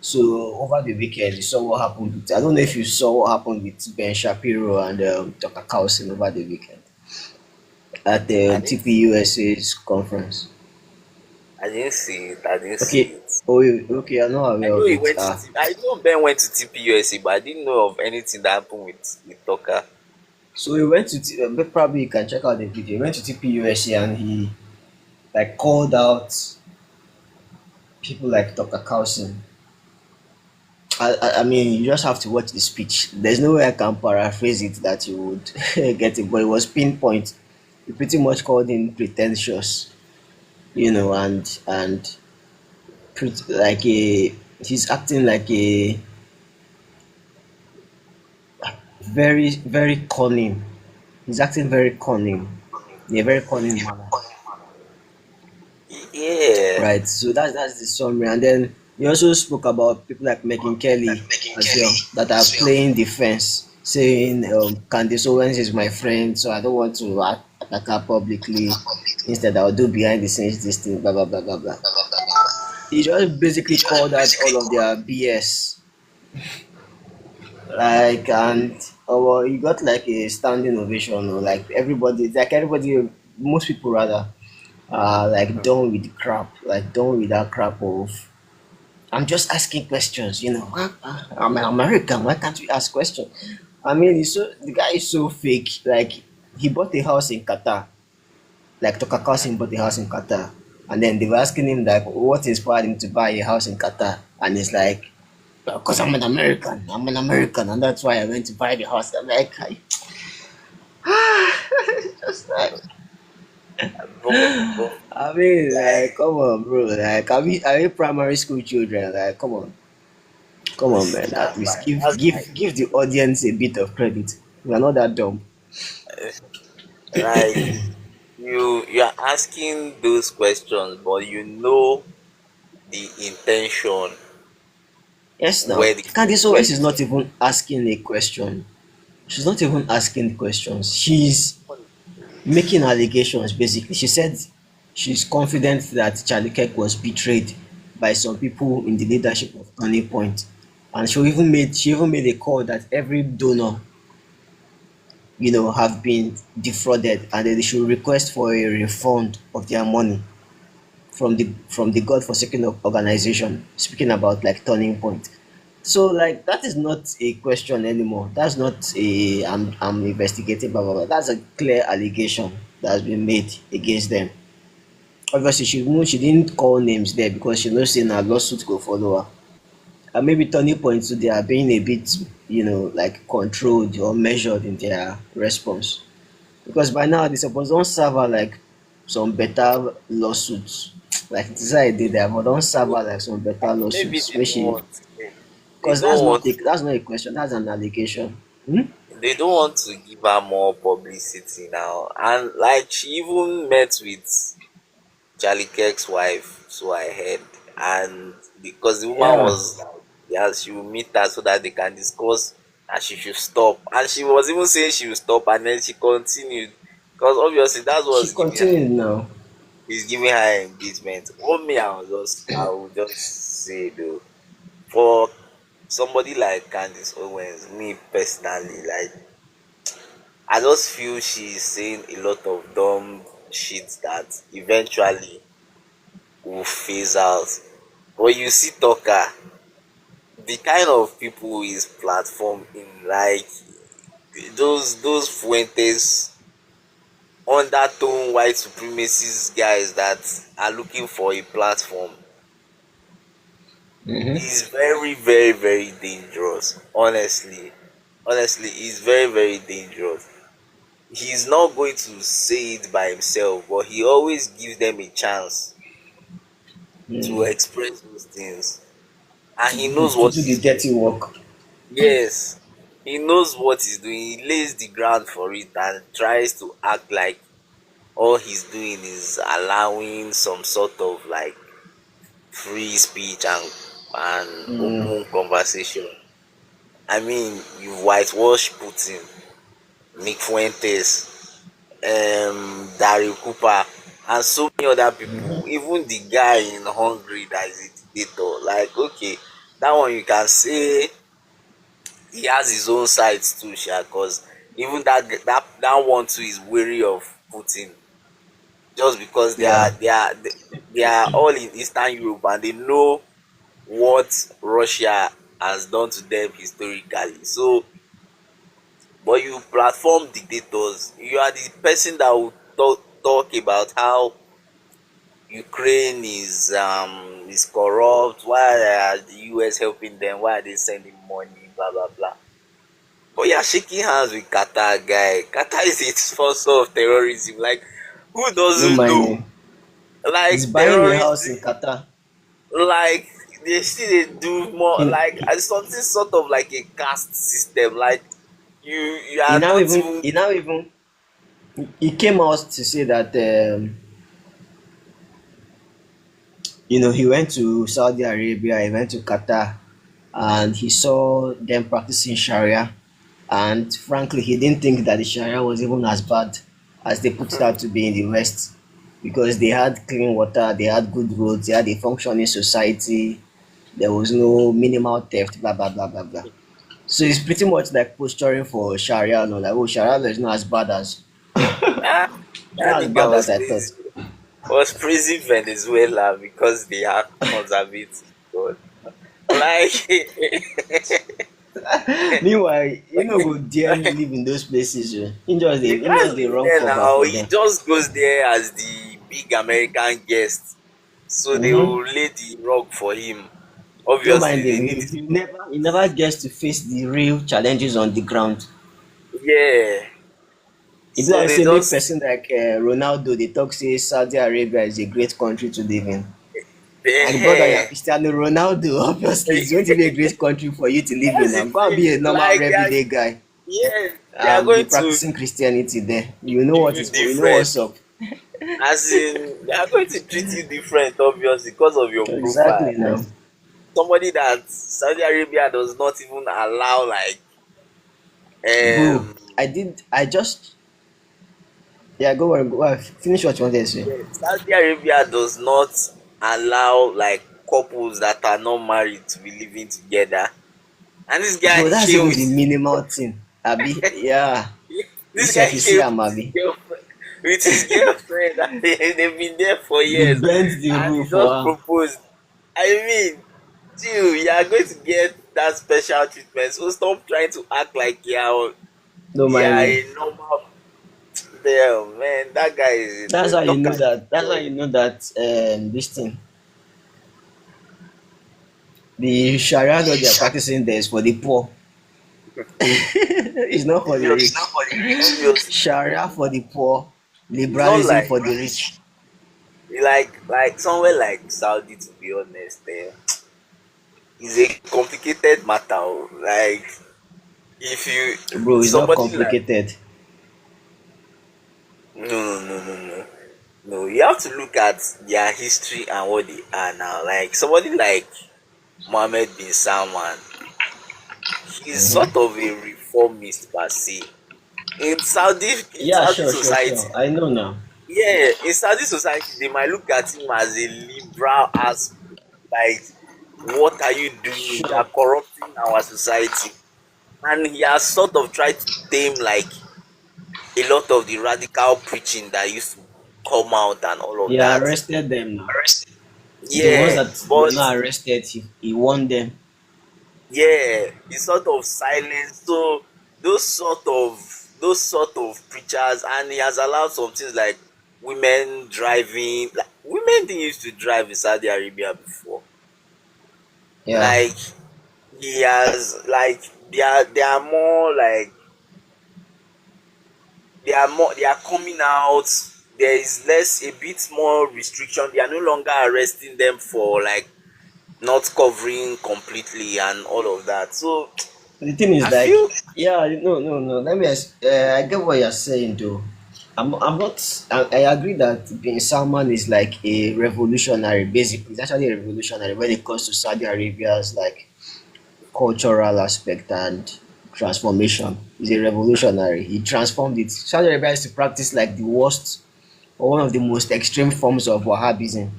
So over the weekend, you saw what happened. I don't know if you saw what happened with Ben Shapiro and Dr. Carlson over the weekend at the I didn't TPUSA's conference. I didn't see it. I didn't see Okay. it. Oh, okay. I'm not I aware know of he it. went to I know Ben went to TPUSA, but I didn't know of anything that happened with Tucker. So he went to but probably you can check out the video. He went to TPUSA and he like called out people like Dr. Carlson. I mean, you just have to watch the speech. There's no way I can paraphrase it that you would get it, but it was pinpoint. He pretty much called him pretentious, and like a he's acting like a very cunning. He's acting very cunning, in a very cunning manner, Yeah. right? So that's the summary. And then he also spoke about people like Megan Kelly as well that are playing defense, saying Candace Owens is my friend, so I don't want to attack her publicly. Instead, I'll do behind the scenes this thing, blah blah blah blah blah. He just basically called out all of their BS, like, and well, he got like a standing ovation, or like everybody, most people rather, like done with the crap, like done with that crap of I'm just asking questions, I'm an American, why can't we ask questions? I mean, the guy is so fake. Like, he bought a house in Qatar, like Tucker Carlson bought a house in Qatar, and then they were asking him like, what inspired him to buy a house in Qatar, and he's like, because I'm an American, and that's why I went to buy the house. I'm like, just like, Bro, I mean, like, like come on, bro. Like, are we primary school children? Like, come on, man. At that's least like give the audience a bit of credit. We're not that dumb. like you're asking those questions, but you know the intention Yes, now, where the Candice where Owens is the not even asking a question. She's not even asking questions. She's making allegations. Basically, she said she's confident that Charlie Kirk was betrayed by some people in the leadership of Turning Point, and she even made a call that every donor have been defrauded and that they should request for a refund of their money from the godforsaken organization, speaking about like Turning Point. So like that is not a question anymore. That's not a I'm investigating blah blah blah. That's a clear allegation that has been made against them. Obviously she didn't call names there because she knows saying a lawsuit go follow her. And maybe Turning Point too, they are being a bit, like controlled or measured in their response. Because by now they suppose don't serve her like some better lawsuits. Like this is how I did that, but don't serve her like some better maybe lawsuits. they don't want they Because don't want that's not a question, that's an allegation. Hmm? they don't want to give her more publicity now. And like she even met with Charlie Kirk's wife, so I heard, and because the woman Yeah, was like, yeah, she will meet her so that they can discuss and she should stop. And she was even saying she will stop, and then she continued because obviously that's she what's giving her continued now. is giving her engagement. For me, I will just say though, for somebody like Candace Owens, me personally, like I just feel she's saying a lot of dumb shit that eventually will phase out. But you see Tucker, the kind of people his platform in, like those Fuentes undertone white supremacist guys that are looking for a platform Mm-hmm. is very, very, very dangerous. Honestly, it's very, very dangerous. He's not going to say it by himself, but he always gives them a chance to Mm. express those things, and To he do knows to what do the he's doing. dirty work. Yes, he knows what he's doing. He lays the ground for it and tries to act like all he's doing is allowing some sort of like free speech and Mm. open conversation. I mean, you whitewash Putin, Nick Fuentes, Daryl Cooper, and so many other people. Even the guy in Hungary that is a dictator. Like, okay, that one you can say he has his own sides too, sha. Cause even that one too is wary of Putin, just because Yeah. they are all in Eastern Europe and they know what Russia has done to them historically. So, but you platform dictators, you are the person that will talk about how Ukraine is corrupt. Why are the US helping them? Why are they sending money? Blah blah blah. But you're shaking hands with Qatar, guy. Qatar is a sponsor of terrorism. Like, who No doesn't mind know? him. He's Like buying a terrorism, house in Qatar. like they still they do more He, like he, something sort of like a caste system. Like you he are now not even even. he now even he came out to say that he went to Saudi Arabia, he went to Qatar, and he saw them practicing Sharia. And frankly, he didn't think that the Sharia was even as bad as they put it out to be in the West, because they had clean water, they had good roads, they had a functioning society, there was no minimal theft, blah blah blah blah blah. So it's pretty much like posturing for Sharia, no, like, oh, Sharia law is not as bad as Ah, that not as nigga bad as I thought. was praising Venezuela because they are conservative. God. Like Meanwhile, you know, go dare live in those places. you He just can't the live wrong there cover now. for He them. just goes there as the big American guest. So they Mm-hmm. will lay the rug for him. Don't mind Obviously, him. they need He never gets to face the real challenges on the ground. yeah. If be So like they say make just person like Ronaldo, they talk say Saudi Arabia is a great country to live in. And brother, you're eh, Cristiano Ronaldo. Obviously, it's going to be a great country for you to live in. that's the Now, go and thing. be a normal Like everyday guy they are and be going to practicing Christianity there. You know treat what you is. You know different. what's up. As in, they are going to treat you different, obviously, because of your profile. Exactly Like now, somebody that Saudi Arabia does not even allow, like, bro. um, I just. Yeah, go on. Go on. Finish what you wanted to say. yeah, Saudi Arabia does not allow like couples that are not married to be living together. And this guy Bro, that's came even with the minimal thing. Abi, yeah. You this guy self, you see came am, with his Abi. girlfriend, and they've been there for They years, bent the and he rule for just her. proposed. I mean, you are going to get that special treatment. So stop trying to act like Don't you mind are me. a normal. Damn, man, that guy is That's how you look know at that. That's how God. you know that this thing, the Sharia law they are practicing there is for the poor. It's not for the Obviously, rich. obviously, Sharia for the poor, it's not liberalism like for the rich. somewhere like Saudi. To be honest, is a complicated matter. Oh. Like if Bro, you it's not somebody like complicated. no. No, you have to look at their history and what they are now. Like somebody like Mohammed bin Salman, he's sort Hmm. of a reformist per se. In Yeah, Saudi sure, sure, society, sure. I know now. yeah, in Saudi society, they might look at him as a liberal as like, what are you doing? You are Sure. corrupting our society. And he has sort of tried to tame like a lot of the radical preaching that used to come out and all of He that. arrested them now. The ones Yeah, that were but not arrested, he warned them. yeah, he sort of silenced. So those sort of preachers, and he has allowed some things like women driving. Like women didn't used to drive in Saudi Arabia before. Yeah. Like he has like they are more like they are coming out. There is less a bit more restriction. They are no longer arresting them for like not covering completely and all of that. So The thing is I like, feel yeah, no, no, no. I get what you're saying though. I'm not. I agree that bin Salman is like a revolutionary. Basically, it's actually a revolutionary when it comes to Saudi Arabia's like cultural aspect and transformation. He's a revolutionary. He transformed it. Saudi Arabia used to practice like the worst or one of the most extreme forms of Wahhabism.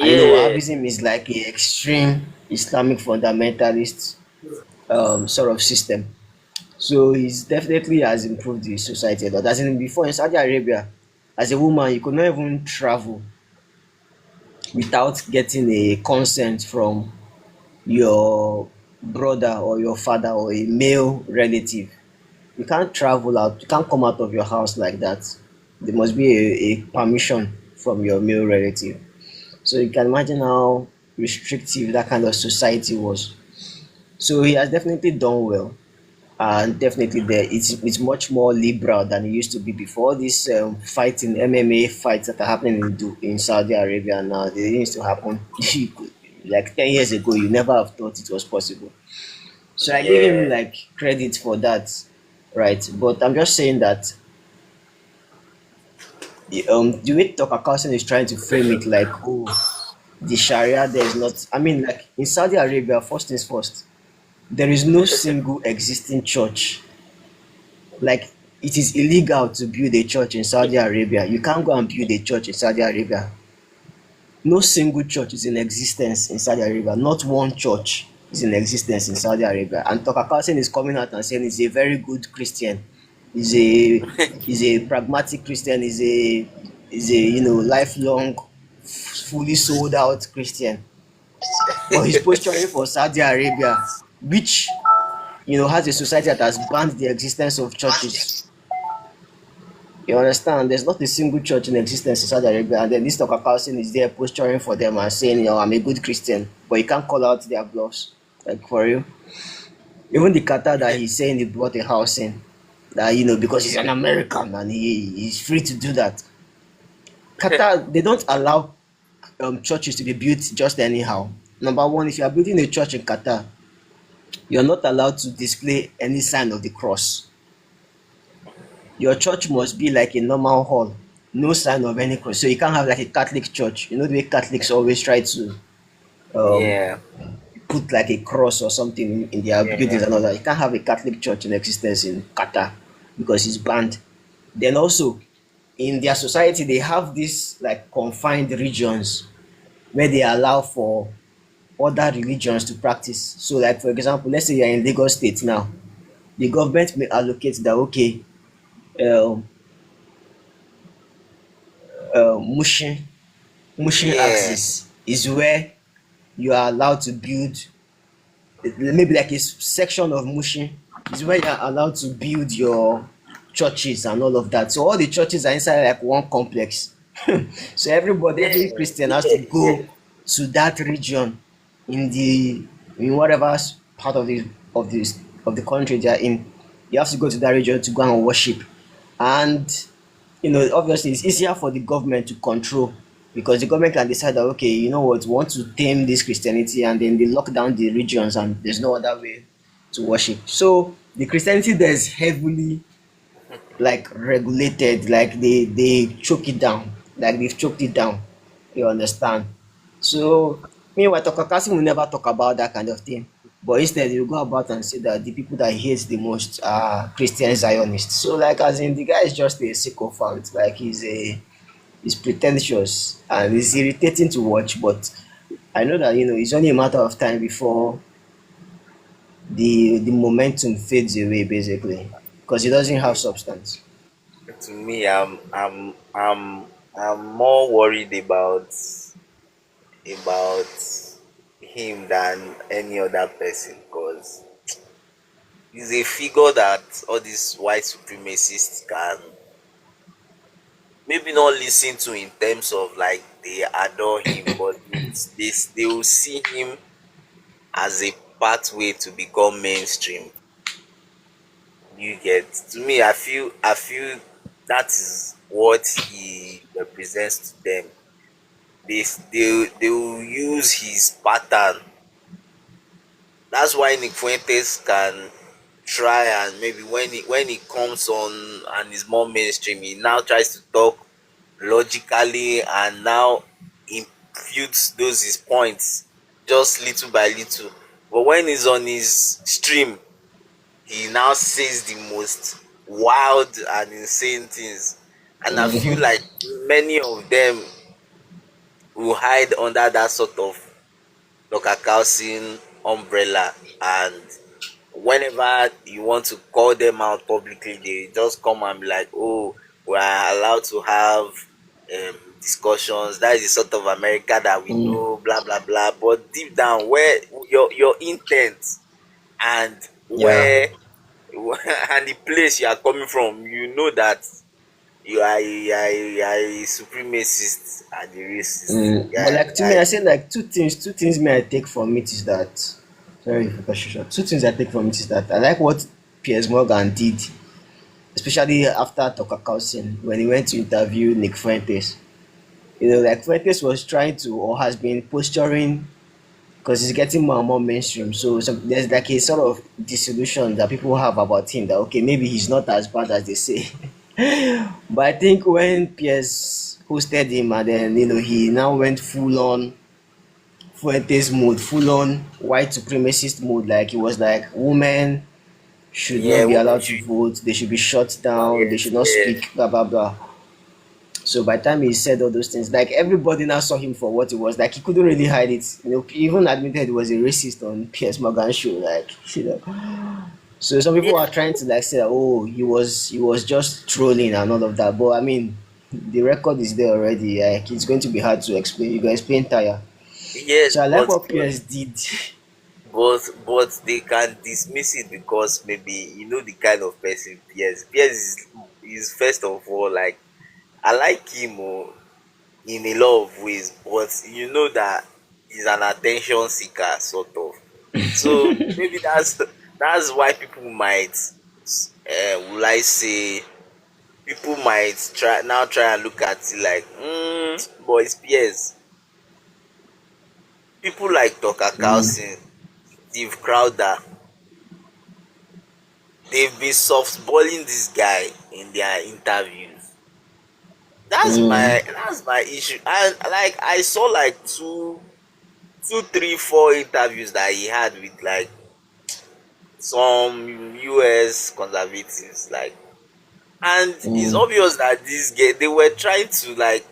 And you know, Yeah, Wahhabism is like a extreme Islamic fundamentalist sort of system. So he's definitely has improved the society a lot. As in before in Saudi Arabia, as a woman, you could not even travel without getting a consent from your brother or your father or a male relative. You can't travel out, you can't come out of your house like that. There must be a permission from your male relative. So you can imagine how restrictive that kind of society was. So he has definitely done well. And definitely there it's much more liberal than it used to be before. This fighting MMA fights that are happening in Saudi Arabia now, they used to happen like 10 years ago. You never have thought it was possible. So I give him yeah, like credit for that, right? But I'm just saying that the way Tucker Carlson is trying to frame it, like, oh, the Sharia there is not. I mean, like in Saudi Arabia, first things first, there is no single existing church. Like, it is illegal to build a church in Saudi Arabia. You can't go and build a church in Saudi Arabia. No single church is in existence in Saudi Arabia. Not one church is in existence in Saudi Arabia. And Tucker Carlson is coming out and saying he's a very good Christian. He's a pragmatic Christian. He's a lifelong, fully sold out Christian. But he's posturing for Saudi Arabia, which has a society that has banned the existence of churches. You understand? There's not a single church in existence in Saudi Arabia, and then this Tucker Carlson is there posturing for them and saying, I'm a good Christian, but you can't call out their bluffs. Like, for real. Even the Qatar that he's saying he bought a house in, that, because he's an American and he's free to do that. Qatar, they don't allow churches to be built just anyhow. Number one, if you are building a church in Qatar, you're not allowed to display any sign of the cross. Your church must be like a normal hall, no sign of any cross. So you can't have like a Catholic church. You know the way Catholics always try to um, yeah, put like a cross or something in their buildings yeah, and all that. You can't have a Catholic church in existence in Qatar because it's banned. Then also in their society they have these like confined regions where they allow for other religions to practice. So like for example, let's say you're in Lagos State now, the government may allocate that, okay, um, Mushin Mushin yeah, axis is where you are allowed to build, maybe like a section of Mushin is where you are allowed to build your churches and all of that. So all the churches are inside like one complex. So yeah, every Christian has to yeah, go yeah. to that region in the in whatever part of the country they are in. You have to go to that region to go and worship. And obviously it's easier for the government to control, because the government can decide that, okay, you know what, we want to tame this Christianity, and then they lock down the regions and there's no other way to worship. So the Christianity there is heavily like regulated, like they choke it down, like they've choked it down. You understand? So meanwhile, Tokakasi will never talk about that kind of thing. But instead, he'll go about and say that the people that he hates the most are Christian Zionists. So, like, as in, the guy is just a sycophant. Like, he's pretentious and it's irritating to watch. But I know that it's only a matter of time before the momentum fades away, basically, because he doesn't have substance. To me, I'm more worried about him than any other person, because he's a figure that all these white supremacists can maybe not listen to in terms of like they adore him, but they will see him as a pathway to become mainstream. You get, to me, I feel that is what he represents to them. They will use his pattern. That's why Nick Fuentes can try, and maybe when he comes on and is more mainstream, he now tries to talk logically and now imputes those his points just little by little. But when he's on his stream, he now says the most wild and insane things. And I feel like many of them will hide under that sort of Dr. Carlson umbrella, and whenever you want to call them out publicly, they just come and be like, "Oh, we are allowed to have discussions. That is the sort of America that we Mm, know." Blah blah blah. But deep down, where your intent and yeah. where and the place you are coming from, you know that you are a supremacist and a racist. But Yeah, like to me, I say like two things may I take from it is that sorry if I cut you short. Two things I take from it is that I like what Piers Morgan did, especially after Tucker Carlson when he went to interview Nick Fuentes. Like Fuentes was trying to or has been posturing because he's getting more and more mainstream. So there's like a sort of disillusion that people have about him that okay, maybe he's not as bad as they say. But I think when Piers hosted him and then he now went full on Fuentes mode, full on white supremacist mode, like he was like women should yeah, not be women allowed to should. vote, they should be shut down, they Yes, should not yes, speak, blah blah blah. So by the time he said all those things, like everybody now saw him for what he was. Like he couldn't really hide it. He even admitted he was a racist on Piers Morgan show. So some people yeah. are trying to like say, oh, he was just trolling and all of that. But I mean, the record is there already. Like it's going to be hard to explain. You can explain tire. Yes, So I like but what Piers did. but they can dismiss it because maybe you know the kind of person Pierce. Pierce is first of all, like, I like him, in a lot of ways, but you know that he's an attention seeker sort of. So maybe that's why people might, will I say, people might try and look at it like, but it's Pierce. People like Tucker Mm, Carlson, Steve Crowder, they've been softballing this guy in their interviews. mm, That's my issue. And like I saw like two, three, four interviews that he had with like some US conservatives, like, and it's mm. obvious that this guy, they were trying to like,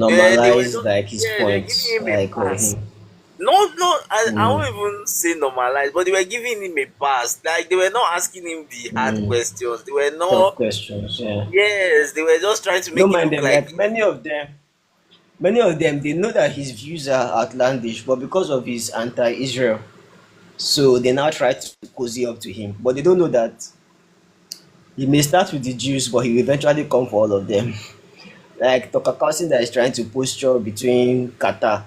they were Normalize just, like his yeah, they're giving points, him a like on pass. him. No, no, I Mm, won't even say normalize, but they were giving him a pass. Like they were not asking him the hard mm. questions. They were Tough not. questions, yeah. Yes, they were just trying to Don't make it mind look them. like. Like many of them, they know that his views are outlandish, but because of his anti-Israel, so they now try to cozy up to him. But they don't know that he may start with the Jews, but he will eventually come for all of them. Like Tucker Carlson that is trying to posture between Qatar.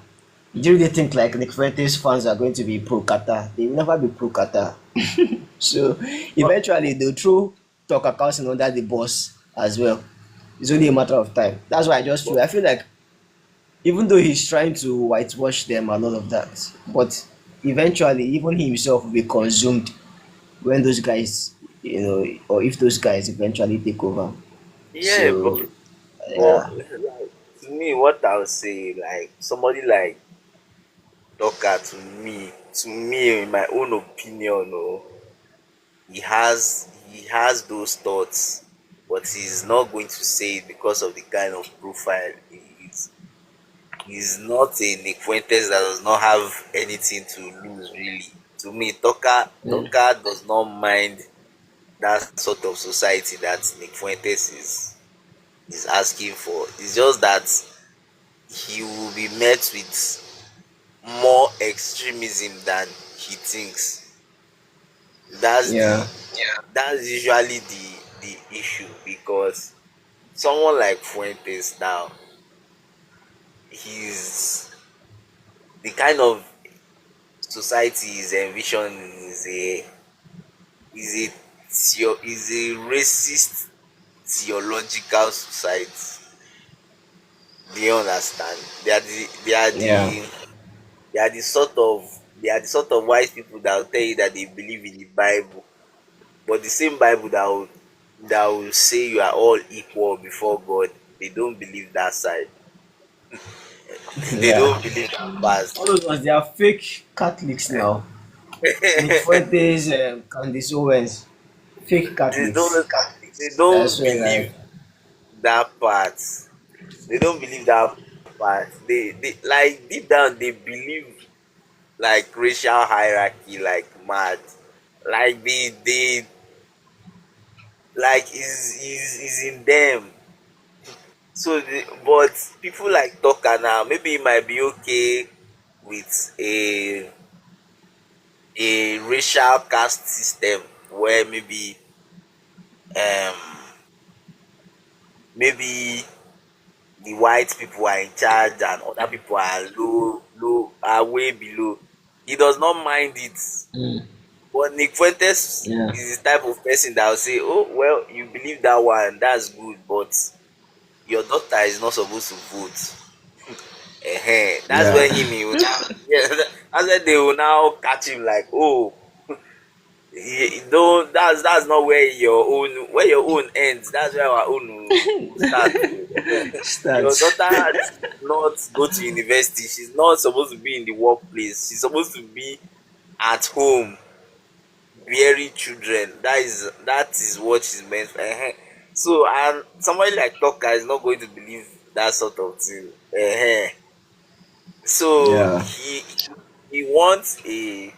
Do you really think like Nick Fuentes fans are going to be pro Qatar? They will never be pro Qatar. So eventually they'll throw Tucker Carlson under the bus as well. It's only a matter of time. That's why I feel like even though he's trying to whitewash them and all of that, but eventually even he himself will be consumed when those guys, or if those guys eventually take over. Yeah, So but yeah, like, to me, what I would say, like somebody like Doka, to me, in my own opinion, he has those thoughts, but he's not going to say it because of the kind of profile he is. He's not a Nick Fuentes that does not have anything to lose, really. To me, Toka does not mind that sort of society that Nick Fuentes is asking for. It's just that he will be met with more extremism than he thinks. That's the yeah, that's usually the issue, because someone like Fuentes now, he's the kind of society he's envisioning is a racist theological society. Do you understand? yeah, They are the sort of white people that will tell you that they believe in the Bible, but the same Bible that will say you are all equal before God, they don't believe that side. They yeah. don't believe that part. All those ones, they are fake Catholics now. Nick Fuentes, Candace Owens, fake they don't Catholics. they I don't swear, believe like, that part. They don't believe that. part. They like deep down they believe like racial hierarchy like mad. Like they like is in them. So but people like talker now maybe it might be okay with a racial caste system where um maybe the white people are in charge and other people are are way below. He does not mind it. Mm, But Nick Fuentes yeah, is the type of person that will say, "Oh well, you believe that one, that's good, but your daughter is not supposed to vote." That's yeah. when he will now, yeah, that's when they will now catch him like, "Oh, don't that's not where your own ends. That's where our own will start." Your Stats. daughter should not go to university. She's not supposed to be in the workplace. She's supposed to be at home bearing children. That is what she's meant for. So and somebody like Tucker is not going to believe that sort of thing. So Yeah. he wants a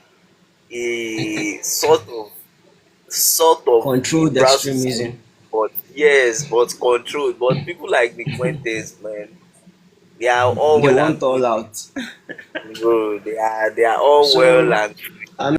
sort of Controlled liberal society, extremism. but yes, but controlled. But people like Nick Fuentes, man, they are all They well want and all good. out. Bro, they are all well So, and good. I